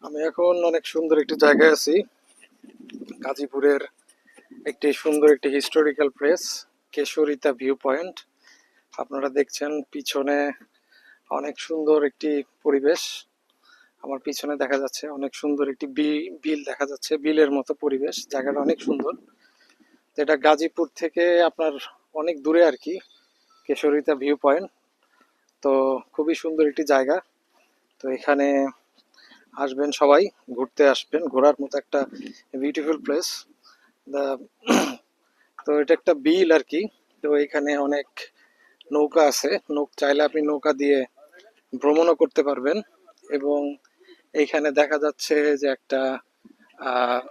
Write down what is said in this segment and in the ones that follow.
আমি এখন অনেক সুন্দর একটি জায়গায় আছি। গাজীপুরের একটি হিস্টোরিক্যাল প্লেস, কেশরিতা ভিউ পয়েন্ট। আপনারা দেখছেন পিছনে অনেক সুন্দর একটি পরিবেশ। আমার পিছনে দেখা যাচ্ছে অনেক সুন্দর একটি বিল দেখা যাচ্ছে, বিলের মতো পরিবেশ। জায়গাটা অনেক সুন্দর। তো এটা গাজীপুর থেকে আপনার অনেক দূরে আর কি, কেশরিতা ভিউ পয়েন্ট। তো খুবই সুন্দর একটি জায়গা। তো এখানে আসবেন সবাই, ঘুরতে আসবেন, ঘোরার মতো একটা বিউটিফুল প্লেস। তো এটা একটা বিল আর কি। তো এখানে অনেক নৌকা আছে, চাইলে আপনি নৌকা দিয়ে ভ্রমণও করতে পারবেন। এবং এইখানে দেখা যাচ্ছে যে আহ,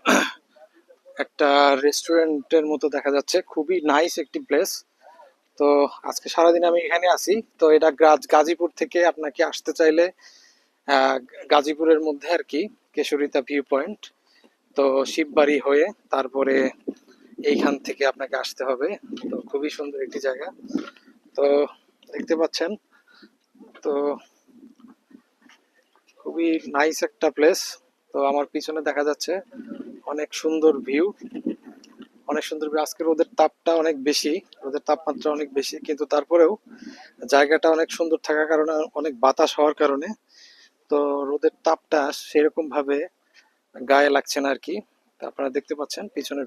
একটা রেস্টুরেন্টের মতো দেখা যাচ্ছে, খুবই নাইস একটি প্লেস। তো আজকে সারাদিন আমি এখানে আছি। তো এটা গাজীপুর থেকে আপনাকে আসতে চাইলে আহ, গাজীপুরের মধ্যে আর কি, কেশরিতা ভিউ পয়েন্ট। তো শিববাড়ি হয়ে তারপরে এইখান থেকে আপনাকে আসতে হবে। তো খুবই সুন্দর একটি জায়গা। তো দেখতে পাচ্ছেন, তো খুবই নাইস একটা প্লেস। তো আমার পিছনে দেখা যাচ্ছে অনেক সুন্দর ভিউ, অনেক সুন্দর ভিউ। আজকে রোদের তাপটা অনেক বেশি, রোদের তাপমাত্রা অনেক বেশি, কিন্তু তারপরেও জায়গাটা অনেক সুন্দর থাকার কারণে, অনেক বাতাস হওয়ার কারণে, তো রোদের তাপটা সেরকম ভাবে গায়ে লাগছে না আর কি। তো আপনারা দেখতে পাচ্ছেন পিছনের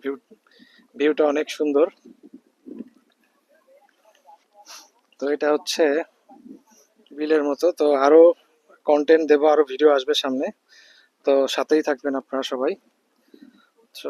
ভিউটা অনেক সুন্দর। তো এটা হচ্ছে বিলের মতো। তো আরো কন্টেন্ট দেবো, আরো ভিডিও আসবে সামনে। তো সাথেই থাকবেন আপনারা সবাই। তো